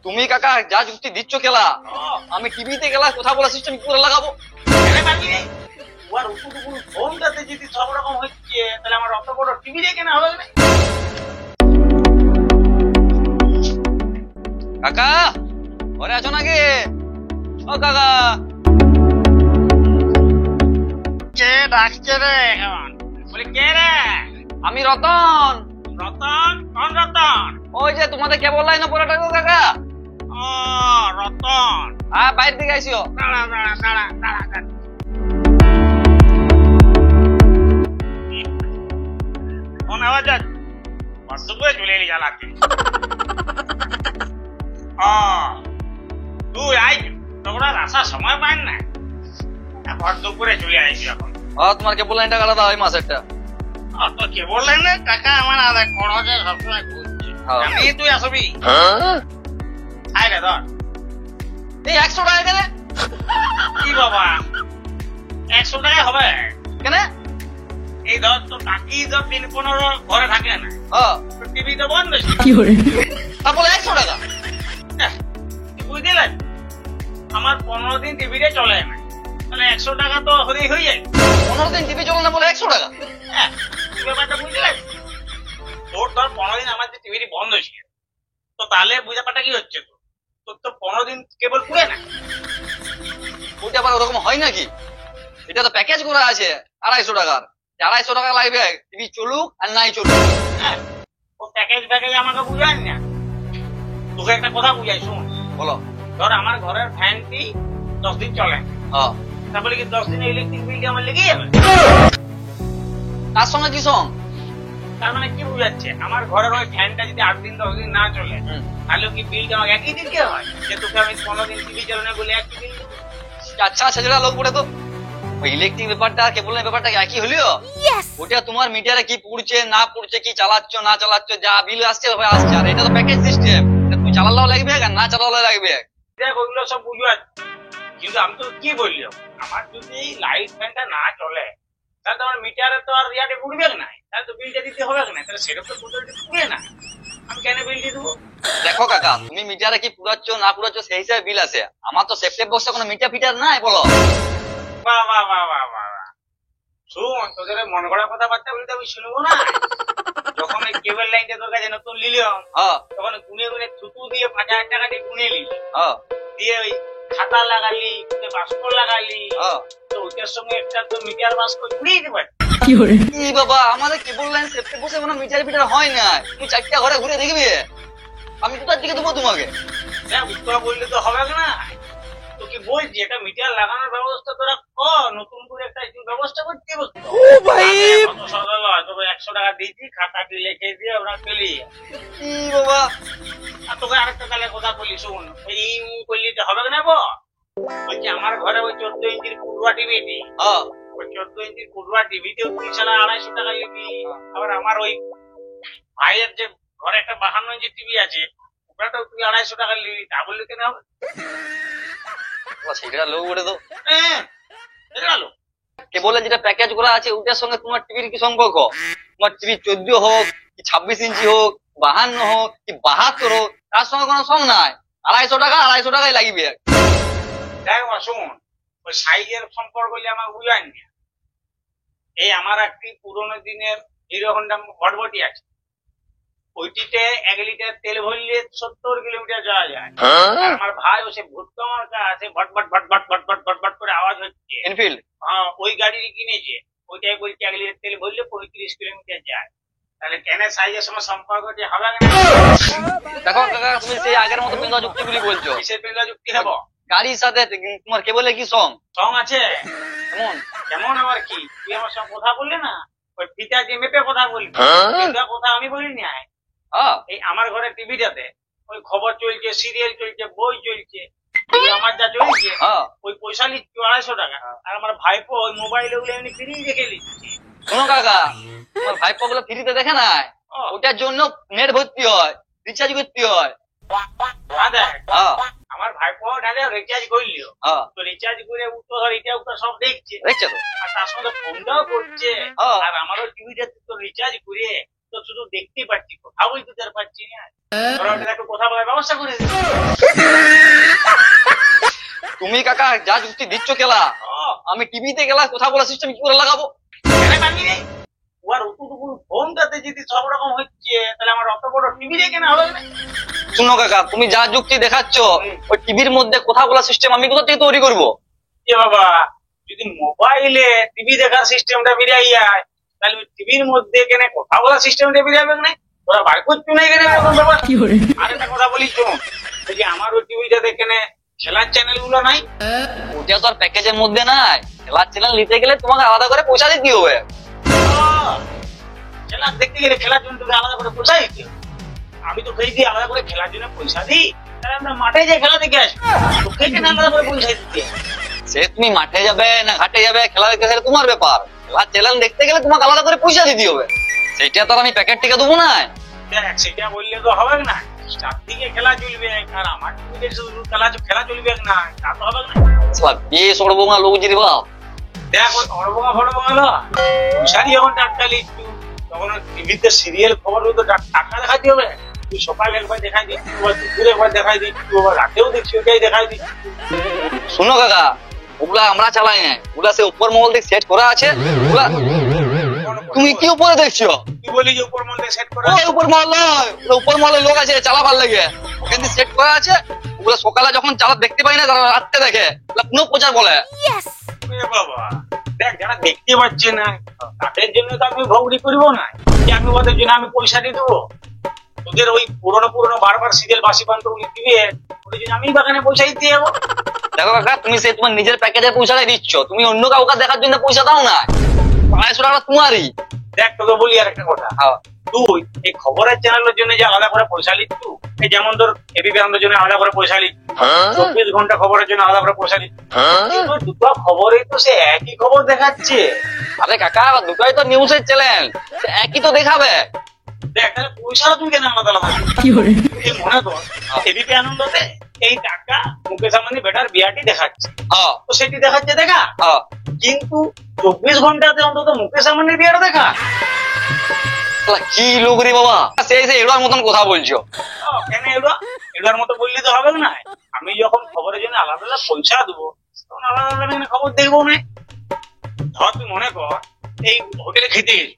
তুমি কাকা যা যুক্তি দিচ্ছ খেলা, আমি টিভিতে গেলা কথা বলা সিস্টেম কি করে লাগাবো? ফোনটাতে যদি সব রকম হচ্ছে তাহলে আমার অত বড় টিভি দিয়ে কেনা হবে না? কাকা ঘরে আছো নাকি? ও কাকা, কে ডাকছে রে এখন? বলি কে রে? আমি রতন। রতন? কোন রতন? ওই যে তোমাদের কেবল লাইন পড়াটা গো কাকা। ও রতন, হ্যাঁ, বাইরে থেকে আইসিও। দাঁড়া দাঁড়া দাঁড়া দাঁড়া দাঁড়া। ফোন আওয়াজ আছে, বড্ড করে চলে এলি জ্বালাতে। তুই আই তোরা আসার সময় পান না, বড্ড করে চলে আইসি এখন। ও তোমার কেবল লাইনটা কাটা দাও, এই মাসেরটা। তো কে বললেন না টাকা আমার আদায় খরচে সবসময় ঘুরছে, হ্যাঁ। আমি তুই আসবি। আয় রে ধর। এই 100 টাকা কেন? কি বাবা 100 টাকা হবে? কেন? এই ধর তো কাকি ধর 3-15 ঘরে থাকে না, টিভি তো বন্ধ তারপরে 100 টাকা বুঝতে লাগবে। আমার 15 দিন টিভিটা চলে না, তাহলে 100 টাকা তো হলেই হয়ে যায়। 15 দিন টিভি চলে না বলে 100 টাকা? হ্যাঁ, এই ব্যাপারটা বুঝতে লাগবে। তোর ধর 15 দিন আমার যে টিভিটি বন্ধ ছিল, তো তাহলে ব্যাপারটা কি হচ্ছে? তোর তো 15 দিন কেবল পুরে না। ওইটা আবার ওরকম হয় নাকি? এটা তো প্যাকেজ করা আছে 250 টাকার। 250 টাকা লাগবে টিভি চলুক আর নাই চলুক। হ্যাঁ, ও প্যাকেজ আমাকে বুঝান না। তোকে একটা কথা বুঝাই, শুন। বলো। ধর আমার ঘরের ফ্যানটি 10 দিন চলে, তারপরে কি 10 দিনে ইলেকট্রিক বিল আমার লেগে যাবে? তার সঙ্গে কি সং? তার মানে কি বুঝাচ্ছে, আমার ঘরের ওই ফ্যানটা যদি 8 দিন 10 দিন না চলে, তাহলে কি বিলটা আমাকে একই দিন কে হয়? যে তোকে আমি 15 দিন টিভি চলে না বলে একই দিন। আচ্ছা সেটা লোক পড়ে তো ওই ইলেকট্রিক ব্যাপারটা কেবলের ব্যাপারটা একই হলিও। ওটা তোমার মিটারে কি পুড়ছে না পুড়ছে, কি চালাচ্ছ না চালাচ্ছ, যা বিল আসছে আসছে। আর এটা তো প্যাকেজ সিস্টেম, তুই চালালেও লাগবে আর না চালালেও লাগবে। দেখ ওইগুলো সব বুঝবা, কিন্তু আমি তো কি বললাম, আমার যদি লাইট ফ্যানটা না চলে তাহলে তো আমার মিটারে তো আর রিয়াটে উঠবে না, তাহলে তো বিলটা দিতে হবে না। তাহলে সেটা তো পুড়বে না, আমি কেন বিল দিয়ে দেবো? দেখো কাকা, তুমি মিটারে কি পুরাচ্ছ না পুরাচ্ছ সেই হিসাবে বিল আছে। আমার তো সেফটেপ বক্সে কোনো মিটার ফিটার নাই। বলো। বাহ বাহ বাহ বাহ বাহ। শুন, তোদের মন গড়া কথাবার্তা বলতে আমি শুনবো না। যখন ওই কেবল লাইনটা তোর কাছে নতুন নিলাম, তখন গুনে গুনে থুতু দিয়ে 5000 টাকা দিয়ে গুনে নিলি, দিয়ে ওই খাতা লাগালি, বাস্ক লাগালি, তো ওইটার সঙ্গে একটা তো মিটার বাস্ক ঘুরিয়ে দিতে পারি। কি বাবা, আমাদের কেবল লাইন সেফটেপ বক্সে কোনো মিটার ফিটার হয় না। তুমি 4টা ঘরে ঘুরে দেখবি, আমি কোথার দিকে দেবো তোমাকে? তোরা বললে তো হবে না। তো কি বলছি, একটা মিটার লাগানোর ব্যবস্থা তোরা কর, নতুন করে একটা ব্যবস্থা করতে বলতো। ভাই 100 টাকা দিয়েছি, খাতা দিয়ে লিখে দিয়ে ওরা পেলি। কি বাবা, আর তোকে আরেকটা তাহলে কথা বলি, শুন। এই করলি তো হবে না গো। বলছি আমার ঘরে ওই 14 ইঞ্চির কুড়ুয়া টিভিটি, ওই 14 ইঞ্চির কুড়ুয়া টিভিতেও তুই সালা 250 টাকা নিবি। আবার আমার ওই ভাইয়ের যে ঘরে একটা 52 ইঞ্চির টিভি আছে, ওটাতেও তুই 250 টাকা নিবি। তা বললি কেন হবে? সেটা লোক উঠে তো গেল কেবলের যেটা প্যাকেজ করা আছে ওটার সঙ্গে তোমার টিভির কি সম্পর্ক? তোমার টিভি 14 হোক কি 26 ইঞ্চি হোক, 52 হোক কি 72 হোক, তার সঙ্গে কোনো সঙ্গ নাই। 250 টাকাই লাগবে। দেখ মা, শুন, ওই সাইজের সম্পর্ক আমার বুঝাই না। এই আমার একটি পুরোনো দিনের হিরো হন্ডা ভটভটি আছে, ওইটিতে 1 লিটার তেল ভরলে 70 কিলোমিটার যাওয়া যায়। আর আমার ভাই ও সে ভুট্টো মার্কা আছে, ভটভট ভটভট ভটভট ভটভট করে আওয়াজ হচ্ছে, এনফিল্ড, ওই গাড়ি কিনেছে। ওইটাই বলছে 1 লিটার তেল ভরলে 35 কিলোমিটার যায়। তাহলে কেন সাইজের সঙ্গে সম্পর্ক যে হবে না? দেখো কাকা, তুমি সেই আগের মতো পেঙ্গা যুক্তিগুলি বলছো। কিসের পেঙ্গা যুক্তি হবো? গাড়ির সাথে তোমার কেবলের কি সঙ্গ? সং আছে। কেমন কেমন আবার কি? তুই আমার সঙ্গে কথা বললি না, ওই ফিতা দিয়ে মেপে কথা বলবি, কথা আমি বলিনি। এই আমার ঘরে টিভিটাতে ওই খবর চলছে, সিরিয়াল চলছে, বই চলছে, আমার যা চলছে, ওই পয়সা নিচ্ছি 250 টাকা। আর আমার ভাইপো ওই মোবাইল ওগুলো এমনি ফ্রি দেখে নিচ্ছে। শোনো কাকা, তোমার ভাইপো গুলো ফ্রিতে দেখে নাই, ওটার জন্য নেট ভর্তি হয়, রিচার্জ করতে হয়। আমার ভাইপো ঢালে রিচার্জ করলিও, তো রিচার্জ করে উত্তর এটা উত্তর সব দেখছে, দেখছো তো? আর তার সঙ্গে ফোনটাও করছে। আর আমারও টিভিটাতে তো রিচার্জ করে তো শুধু দেখতেই পাচ্ছি, কোথাও বুঝতে পারছি না। তোরা ওটা একটু কথা বলার ব্যবস্থা করে দে। তুমি কাকা যা যুক্তি দিচ্ছ কেলা, আমি টিভিতে গেলা কথা বলার সিস্টেম কি করে লাগাবো? কেন পারবি রে? ওর অতটুকু ফোনটাতে যদি সব রকম হচ্ছে, তাহলে আমার অত বড় টিভি দিয়ে কেন হবে না? শুনো কাকা, তুমি যা যুক্তি দেখাচ্ছ ওই টিভির মধ্যে কথা বলার সিস্টেম আমি কোথা থেকে তৈরি করবো? এ বাবা, যদি মোবাইলে টিভি দেখার সিস্টেমটা বেরিয়ে যায়, তাহলে টিভির মধ্যে কেন কথা বলার সিস্টেমটা বেরিয়ে যাবে না? তোরা বার করছো না এখানে এরকম ব্যাপার? আর একটা কথা বলি তো, ওই যে আমার ওই টিভিটাতে কেন খেলার চ্যানেল গুলো নাই? ওটা তো আর প্যাকেজের মধ্যে নাই। খেলার চ্যানেল নিতে গেলে তোমাকে আলাদা করে পয়সা দিতে হবে। খেলা দেখতে গেলে খেলার জন্য তোকে আলাদা করে পয়সা দিতে হবে। আমি তো খেয়েছি আলাদা করে খেলার জন্য পয়সা দিই, তাহলে আমরা মাঠে যে খেলা দেখে আসবো, তোকে কেন আলাদা করে পয়সা দিতে? সে তুমি মাঠে যাবে না ঘাটে যাবে, খেলা দেখতে গেলে তোমার ব্যাপার। খেলার চ্যানেল দেখতে গেলে তোমাকে আলাদা করে পয়সা দিতে হবে। সেটা তো আর আমি প্যাকেট থেকে দেবো না। দেখ, সেটা বললে তো হবে না। চারদিকে খেলা চলবে, আর আমার টিভিতে শুধু খেলা চলবে না, তা তো হবে না। বেশ ওড়বোঙা লোক যদি বাপ। দেখ, ওই অড়বোঙা ফড়বোঙা না, পয়সারই যখন টাটকা লিখছু, তখন টিভিতে সিরিয়াল খবর তো টাটকা দেখাতে হবে। তুই সকালে একবার দেখাই দিচ্ছি, দুপুরে একবার দেখাই দিচ্ছি, আবার রাতেও দেখছি ওটাই দেখাই দিচ্ছি। শুনো কাকা, ওগুলা আমরা চালাই না, ওগুলা সে উপর মহল থেকে সেট করা আছে। ওগুলা তুমি কি উপরে দেখছো? কি বলি যে উপর মধ্যে সেট করা? ওই উপর মহল নয়, উপর মহলের লোক আছে চালাবার লাগে, ওখান থেকে সেট করা আছে। ওগুলা সকালে যখন চালা দেখতে পাই না, তারা রাত্রে দেখে, কোনো প্রচার বলে। বাবা দেখ, যারা দেখতে পাচ্ছে না তাদের জন্য তো আমি ভৌরি করবো না, যে আমি ওদের জন্য আমি পয়সা দিয়ে দেবো? তোদের ওই পুরোনো বারবার সিরিয়াল বাসি পান্ত দিবে, ওদের জন্য আমি বাগানে পয়সা দিতে যাবো? দেখো কাকা, তুমি সে তোমার নিজের প্যাকেজের পয়সাটাই দিচ্ছ, তুমি অন্য কাউকে দেখার জন্য পয়সা দাও না। 250 টাকা তোমারই। দেখ, তোকে বলি আর একটা কথা, তুই এই খবরের চ্যানেলের জন্য যে আলাদা করে পয়সা লিখছু, এই যেমন তোর এবিপি আনন্দের জন্য আলাদা করে পয়সা লিখ, 24 ঘন্টা খবরের জন্য আলাদা করে পয়সা লিখ, কিন্তু দুটো খবরে তো সে একই খবর দেখাচ্ছে। আরে কাকা, দুটোই তো নিউজের চ্যানেল, একই তো দেখাবে। দেখ, তাহলে পয়সাটা তুমি কেন আলাদা আলাদা? এই মনে কর এবিপি আনন্দতে এই টাকা মুকেশ আম্বানি বেটার বিয়াটি দেখাচ্ছে, তো সেটি দেখাচ্ছে দেখা, কিন্তু 24 ঘন্টাতে অন্তত মুকেশ আম্বানির বিয়াটা দেখা। কি লোক রে বাবা, সেই এড়ার মতন কথা বলছো। কেন এড়ার মতো বললে তো হবে না? আমি যখন খবরের জন্য আলাদা আলাদা পয়সা দেবো, তখন আলাদা আলাদা খবর দেখবো না। ধর তুই মনে কর এই হোটেলে খেতে গেছি,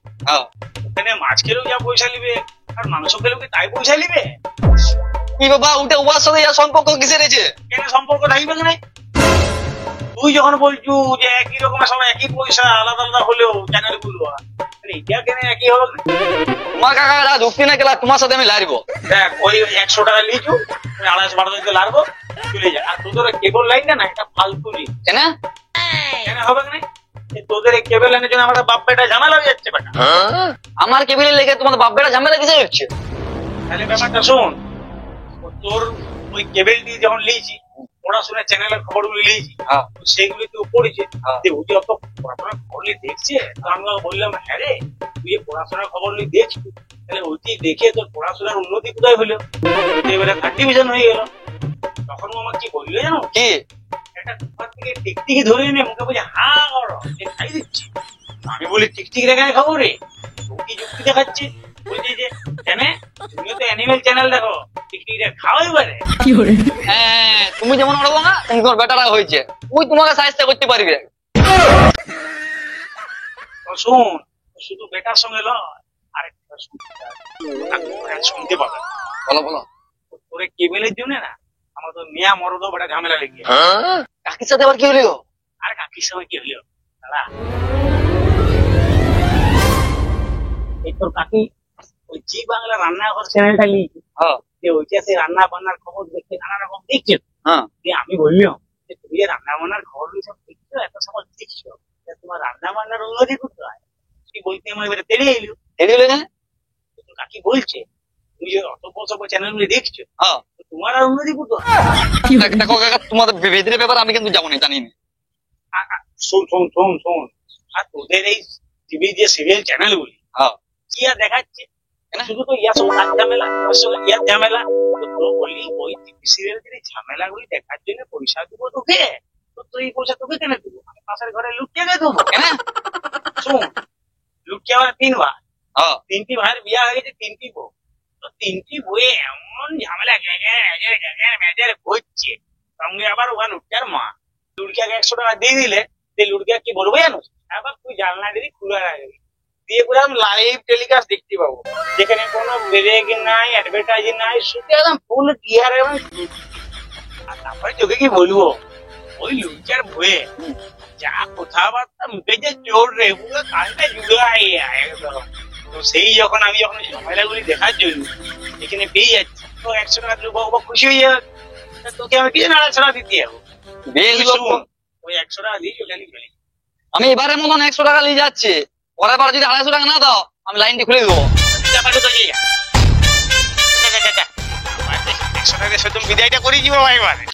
ওখানে মাছ খেলেও যা পয়সা নিবে, আর মাংস খেলেও কি তাই পয়সা নিবে? কি বাবা, উঠে উহার সাথে সম্পর্ক কিসের আছে? কেন সম্পর্ক থাকবে না? তুই যখন বলছু যে একই রকমের সবাই একই পয়সা, আলাদা আলাদা হলেও চ্যানেল গুলো, এটা কেন একই হবে না? তোমার কাকা যুক্তি না গেলা, তোমার সাথে আমি লাড়বো। দেখ, ওই 100 টাকা লিচু 250 লাড়বো, চলে যায়। আর তোদের কেবল লাইনটা না, এটা ফালতু লিখ। কেন হবে না? তোদের এই কেবল লাইনের জন্য আমার বাপ বেটা ঝামেলা হয়ে যাচ্ছে বেটা। আমার কেবিলে লেগে তোমার বাপ বেটা ঝামেলা কিসে হচ্ছে? তাহলে ব্যাপারটা শোন, তোর ওই কেবলটি যখন লিয়েছি, পড়াশোনার চ্যানেলের খবরগুলি লিয়েছি, সেগুলি তো পড়েছে, ওটি অত পড়াশোনার খবরগুলি দেখছে। আমি বললাম, হ্যাঁ রে, তুই পড়াশোনার খবরগুলি দেখছি, তাহলে ওইটি দেখে তোর পড়াশোনার উন্নতি কোথায় হলো? এবারে 3rd ডিভিশন হয়ে গেল। তখন আমার কি বললো জানো? কি একটা কুপার থেকে টিকটিকি ধরে এনে মুখে বলছে হা করো, খাই দিচ্ছি। আমি বলি টিকটিকি রেখে খাবো রে? কি যুক্তি দেখাচ্ছে? বলছি যে কেন তুমিও তো অ্যানিমেল চ্যানেল দেখো, টিকটিকি খাও এবারে। হ্যাঁ, তুমি যেমন ওড়বো না, তোমার বেটারা হয়েছে, ওই তোমাকে সাহায্য করতে পারবে। শোন, শুধু বেটার সঙ্গে লয়, আরেকটা শুনতে পাবে। বলো বলো। তোরে কেবেলের জন্য না আমার তো মিয়া মরদ বড় ঝামেলা লেগে। কাকির সাথে আবার কি হলো? আর কাকির সঙ্গে কি হলো দাদা, এই তোর কাকি ওই জি বাংলা রান্নাঘর চ্যানেলটা নিয়েছে, ওইটা সেই রান্না বান্নার খবর দেখে নানা রকম দেখছে। আমি বললাম যে তুমি রান্না বান্নার খবর সব দেখছো, এত সময় দেখছো, তোমার রান্না বান্নার উন্নতি করতে হয়। তুই বলতে আমার এবারে তেড়ে এলো না। কাকি বলছে তুমি যে অত বছর চ্যানেল গুলি দেখছো, তোমার আর উন্নতি করতে হয়। দেখো কাকা, তোমাদের ভেতরের ব্যাপার আমি কিন্তু যাবো না, জানি না। শোন, আর তোদের এই টিভি যে সিরিয়াল চ্যানেল গুলি কি আর দেখাচ্ছে? শুধু তো ইয়ার সঙ্গে ঝামেলা, ইয়ার ঝামেলা। তো বলি ওই টিভি সিরিয়াল ঝামেলা গুলি দেখার জন্য পয়সা দেবো তোকে, তো তুই পয়সা তোকে কেন দেবো? আমি পাশের ঘরে লুকিয়ে দেবো। শোন, লুকিয়ে আমার 3 বার, তিনটি ভাইয়ের বিয়ে হয়ে গেছে, তিনটি বউ। তো তিনটি বইয়ে এমন ঝামেলা ম্যাজার করছে, সঙ্গে আবার ওখানে লুটকার মা। লুটকাকে 100 টাকা দিয়ে দিলে, যে লুটকা কি বলবো জানো, আবার তুই জানলা দিবি, খুলে রাখবি, দিয়ে বললাম লাইভ টেলিকাস্ট দেখতে পাবো, যেখানে কোনো ব্রেক নাই, অ্যাডভার্টাইজিং নাই, শুধু একদম ফুল ক্লিয়ার। এবং আর তারপরে তোকে কি বলবো, ওই লুটকার বইয়ে যা কথাবার্তা, মুখে যে জোর রে, পুরো কানটা জুড়াই একদম। তো সেই যখন আমি ঝামেলাগুলি দেখার জন্য এখানে পেয়ে যাচ্ছি, তো 100 টাকা দিলে খুশি হয়ে যাবে। তা তোকে আমি কি 150 টাকা দিতে যাবো? বেশ তুই বাবু, শোন, ওই 100 টাকা দিয়ে চলে চলে আমি এবারে মতন 100 টাকা নিয়ে যাচ্ছি, পরের বার যদি 250 টাকা না দাও আমি লাইনটি খুলে দেবো। 100 টাকা দিয়ে শুধু বিদায়টা করে দিব ভাই এবারে।